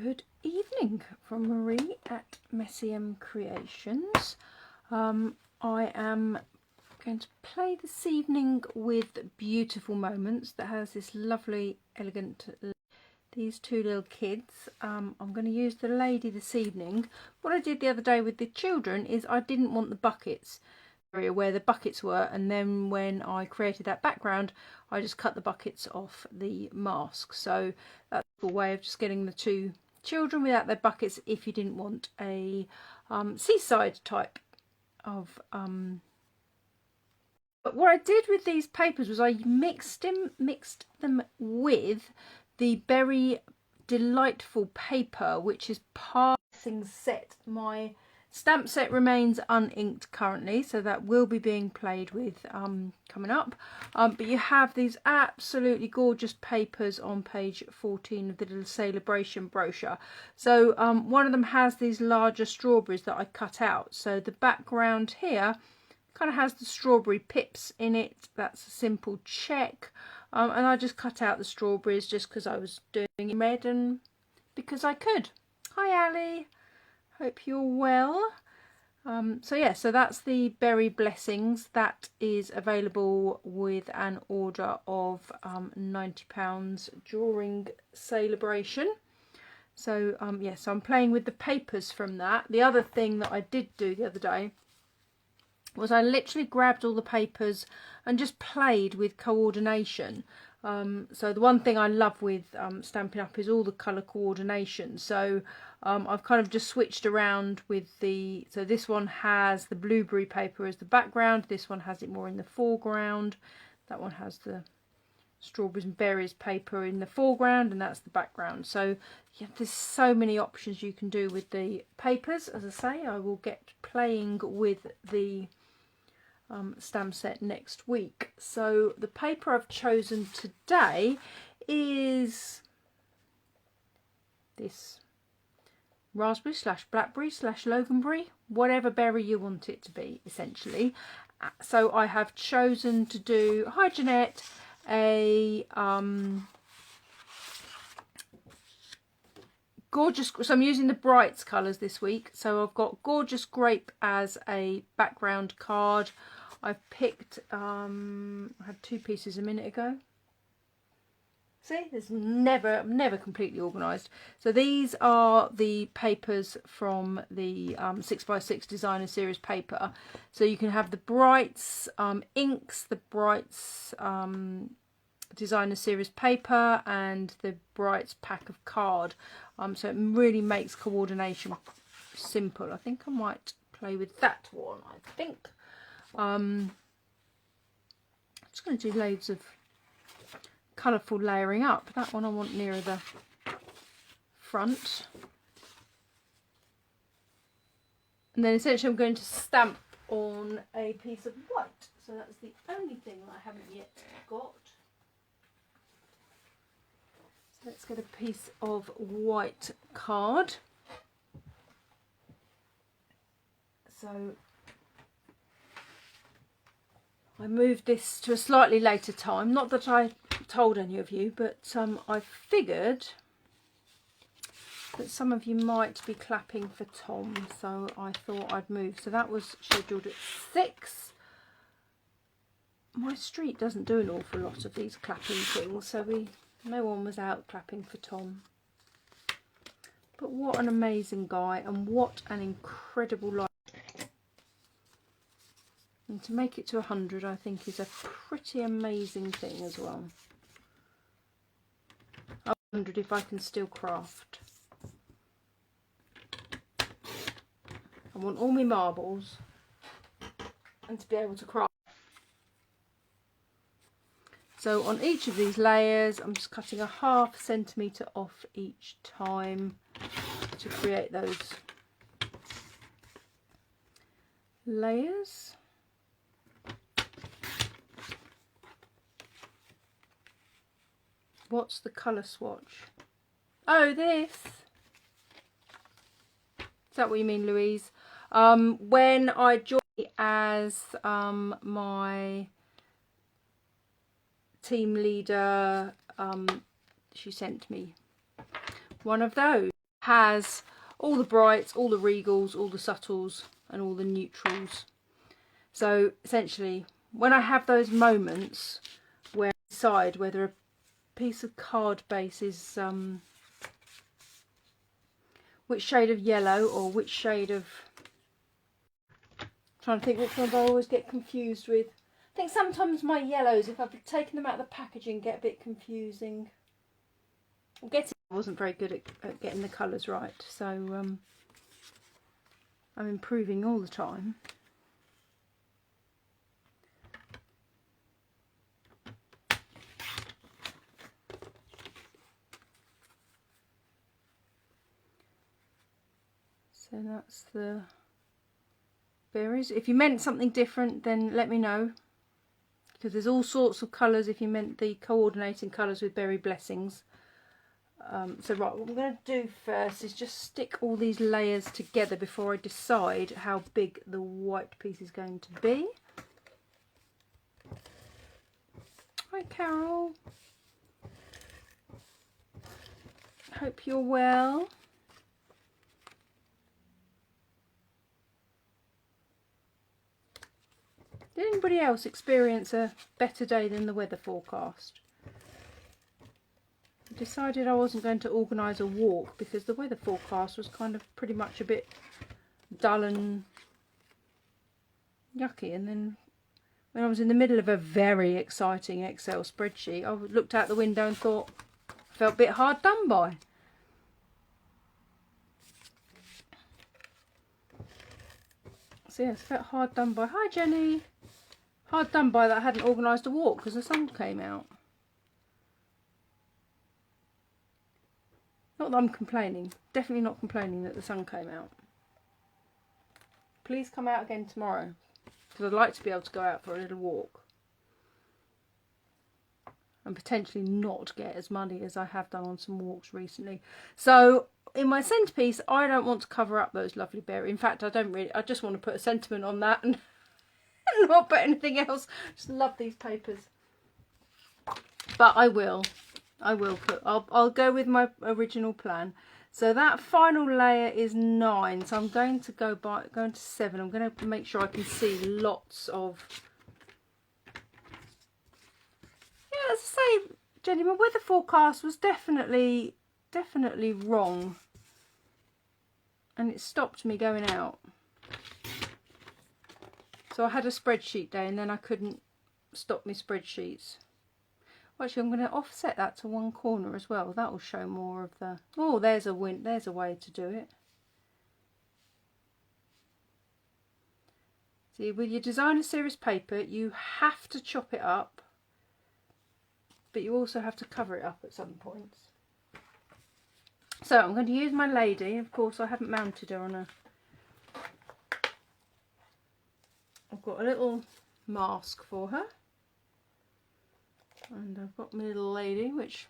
Good evening from Marie at messymcreations. I am going to play this evening with Beautiful Moments that has this lovely, elegant, these two little kids. I'm going to use the lady this evening. What I did the other day with the children is I didn't want the buckets area where the buckets were, and then when I created that background I just cut the buckets off the mask. So that's a way of just getting the two children without their buckets if you didn't want a seaside type of but what I did with these papers was I mixed them with the Very Delightful paper, which is part of the set. My stamp set remains uninked currently, so that will be being played with coming up. But you have these absolutely gorgeous papers on page 14 of the little SALEa-bration brochure. So one of them has these larger strawberries that I cut out. So the background here kind of has the strawberry pips in it. That's a simple check. And I just cut out the strawberries just because I was doing it in red and because I could. Hi Ali, hope you're well. So yeah, so that's the Berry Blessings. That is available with an order of £90 during SALEa-bration. So yeah, so I'm playing with the papers from that. The other thing that I did do the other day was I literally grabbed all the papers and just played with coordination. So the one thing I love with Stampin' Up is all the colour coordination. So I've kind of just switched around with the, so this one has the blueberry paper as the background, this one has it more in the foreground, that one has the strawberries and berries paper in the foreground, and that's the background. So yeah, there's so many options you can do with the papers. As I say, I will get playing with the stamp set next week. So the paper I've chosen today is this raspberry / blackberry / loganberry, whatever berry you want it to be, essentially. So I have chosen to do, hi Jeanette, a gorgeous, so I'm using the brights colours this week. So I've got Gorgeous Grape as a background card. I've picked, I had two pieces a minute ago. See, there's never completely organised. So these are the papers from the 6x6 designer series paper. So you can have the brights inks, the brights designer series paper, and the brights pack of card. So it really makes coordination simple. I think I might play with that one. I think I'm just going to do loads of colourful layering up. That one I want nearer the front, and then essentially I'm going to stamp on a piece of white. So that's the only thing that I haven't yet got. Let's get a piece of white card. So I moved this to a slightly later time. Not that I told any of you, but I figured that some of you might be clapping for Tom, so I thought I'd move. So that was scheduled at 6. My street doesn't do an awful lot of these clapping things, so no one was out clapping for Tom. But what an amazing guy, and what an incredible life. And to make it to 100, I think, is a pretty amazing thing as well. I wondered if I can still craft. I want all my marbles and to be able to craft. So on each of these layers, I'm just cutting a ½ centimetre off each time to create those layers. What's the colour swatch? Oh, this. Is that what you mean, Louise? When I joined as my team leader, she sent me one of those. has all the brights, all the regals, all the subtles and all the neutrals. So essentially, when I have those moments where I decide whether a piece of card base is which shade of yellow or which shade of, I'm trying to think which ones I always get confused with. I think sometimes my yellows, if I've taken them out of the packaging, get a bit confusing. I wasn't very good at getting the colours right, so I'm improving all the time. So that's the berries. If you meant something different, then let me know, because there's all sorts of colours if you meant the coordinating colours with berry blessings. So right, what I'm going to do first is just stick all these layers together before I decide how big the white piece is going to be. Hi Carol, hope you're well. Did anybody else experience a better day than the weather forecast? I decided I wasn't going to organise a walk because the weather forecast was kind of pretty much a bit dull and yucky, and then when I was in the middle of a very exciting Excel spreadsheet, I looked out the window and thought, I felt a bit hard done by. So yes, felt hard done by. Hi Jenny. Hard done by that I hadn't organised a walk because the sun came out. Not that I'm complaining. Definitely not complaining that the sun came out. Please come out again tomorrow, because I'd like to be able to go out for a little walk and potentially not get as muddy as I have done on some walks recently. So in my centrepiece, I don't want to cover up those lovely berries. In fact, I just want to put a sentiment on that and not put anything else. Just love these papers. But I'll go with my original plan. So that final layer is 9. So I'm going to go to 7. I'm going to make sure I can see lots of. Yeah, as I say, Jenny, my weather forecast was definitely wrong, and it stopped me going out. So I had a spreadsheet day, and then I couldn't stop my spreadsheets. Actually, I'm going to offset that to one corner as well. That will show more of the. Oh, there's a way to do it. See, with your designer series paper, you have to chop it up, but you also have to cover it up at some points. So I'm going to use my lady. Of course, I haven't mounted her on a. I've got a little mask for her. And I've got my little lady, which,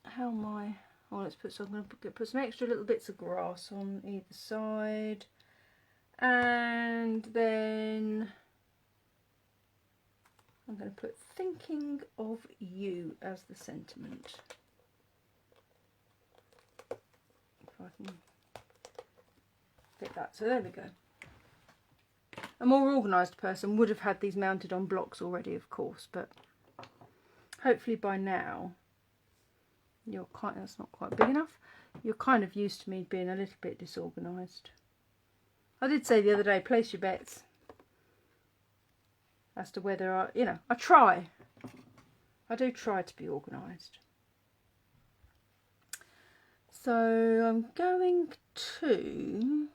how am I, oh let's put some, I'm going to put some extra little bits of grass on either side, and then I'm going to put thinking of you as the sentiment. If I can fit that, so there we go. A more organised person would have had these mounted on blocks already, of course, but hopefully by now you're that's not quite big enough. You're kind of used to me being a little bit disorganised. I did say the other day, place your bets as to whether I try. I do try to be organised. So I'm going to.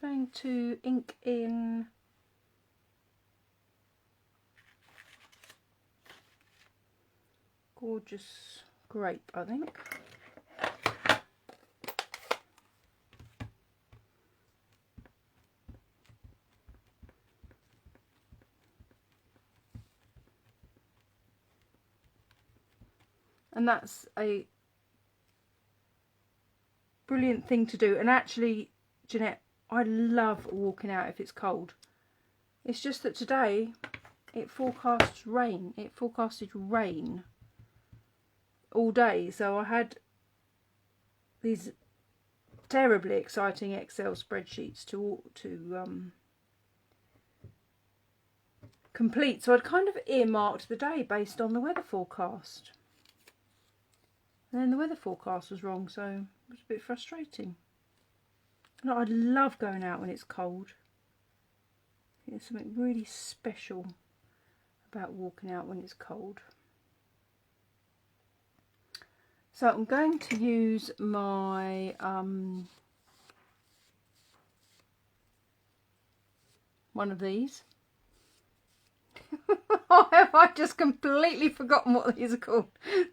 Going to ink in Gorgeous Grape, I think. And that's a brilliant thing to do. And actually, Jeanette, I love walking out if it's cold. It's just that today it forecasts rain. It forecasted rain all day. So I had these terribly exciting Excel spreadsheets to complete. So I'd kind of earmarked the day based on the weather forecast. And then the weather forecast was wrong, so it was a bit frustrating. No, I love going out when it's cold. There's something really special about walking out when it's cold. So I'm going to use my one of these. Oh, have I just completely forgotten what these are called?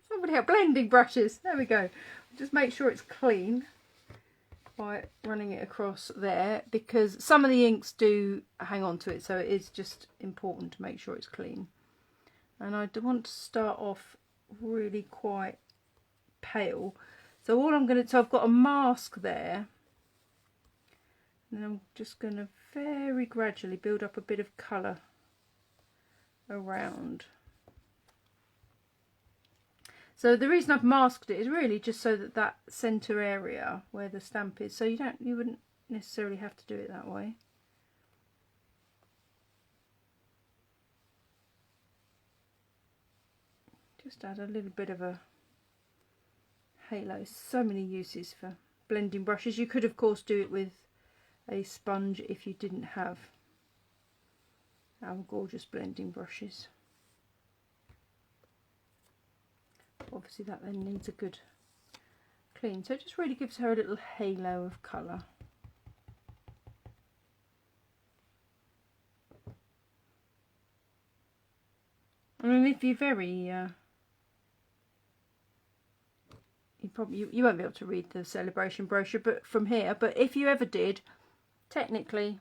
Somebody help, blending brushes. There we go. Just make sure it's clean by running it across there, because some of the inks do hang on to it, so it is just important to make sure it's clean. And I do want to start off really quite pale. So all I'm going to, so I've got a mask there, and I'm just going to very gradually build up a bit of colour around. So the reason I've masked it is really just so that that centre area where the stamp is, so you wouldn't necessarily have to do it that way. Just add a little bit of a halo. So many uses for blending brushes. You could of course do it with a sponge if you didn't have our gorgeous blending brushes. Obviously that then needs a good clean, so it just really gives her a little halo of colour. I mean, if you're very you won't be able to read the SALEa-bration brochure but from here, but if you ever did, technically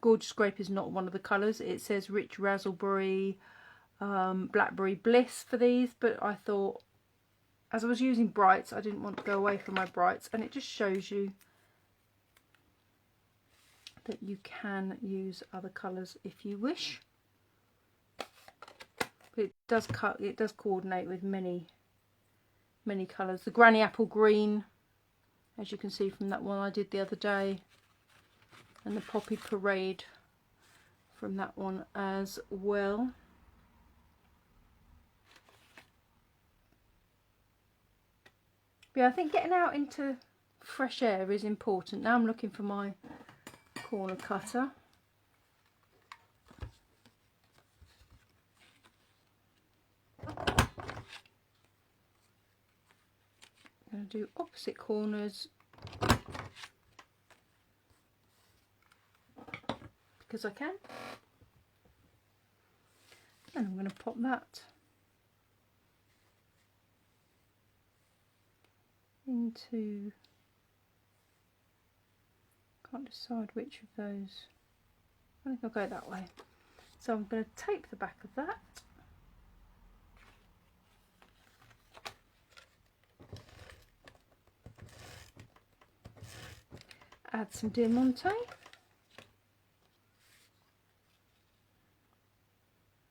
Gorgeous Grape is not one of the colours. It says Rich Razzleberry, Blackberry Bliss for these, but I thought, as I was using brights, I didn't want to go away from my brights, and it just shows you that you can use other colours if you wish. But it does coordinate with many colours. The Granny Apple Green, as you can see from that one I did the other day, and the Poppy Parade from that one as well. But yeah, I think getting out into fresh air is important. Now I'm looking for my corner cutter. I'm going to do opposite corners because I can. And I'm going to pop that into, can't decide which of those, I think I'll go that way. So I'm going to tape the back of that. Add some Diamante.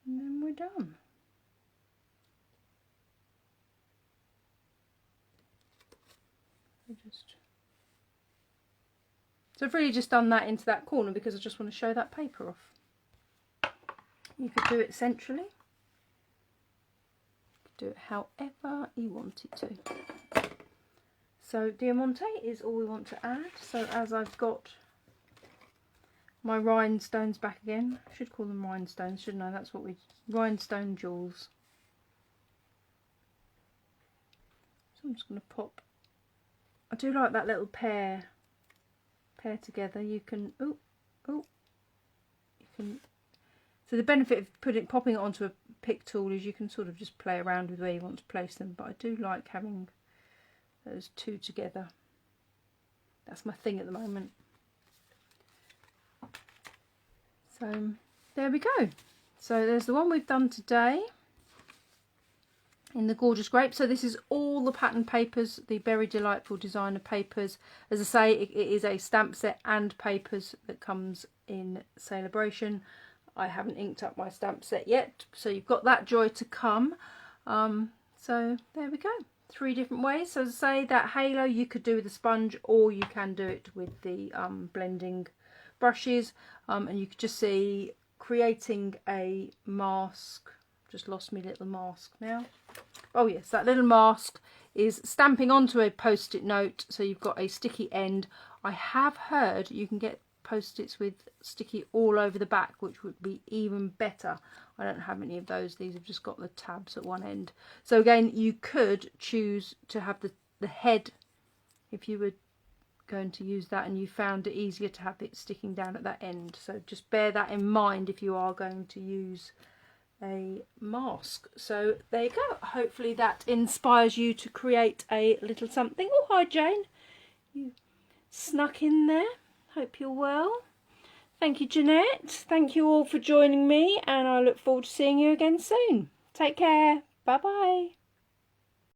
And then we're done. So I've really just done that into that corner because I just want to show that paper off. You could do it centrally. You could do it however you want it to. So Diamante is all we want to add. So as I've got my rhinestones back again, I should call them rhinestones, shouldn't I? That's what we, rhinestone jewels. So I'm just going to pop, I do like that little pair together. You can, you can, so the benefit of popping it onto a pick tool is you can sort of just play around with where you want to place them, but I do like having those two together. That's my thing at the moment. So there we go. So there's the one we've done today. in the gorgeous grape. So this is all the pattern papers, the Very Delightful Designer papers. As I say, it is a stamp set and papers that comes in SALEa-bration. I haven't inked up my stamp set yet, so you've got that joy to come. So there we go, 3 different ways. So as I say, that halo you could do with a sponge, or you can do it with the blending brushes, and you could just see creating a mask. Just lost me little mask now. Oh yes, that little mask is stamping onto a post-it note, so you've got a sticky end. I have heard you can get post-its with sticky all over the back, which would be even better. I don't have any of those. These have just got the tabs at one end. So again, you could choose to have the head, if you were going to use that and you found it easier to have it sticking down at that end. So just bear that in mind if you are going to use a mask. So there you go. Hopefully that inspires you to create a little something. Oh, hi Jane, you snuck in there. Hope you're well. Thank you, Jeanette. Thank you all for joining me, and I look forward to seeing you again soon. Take care. Bye bye.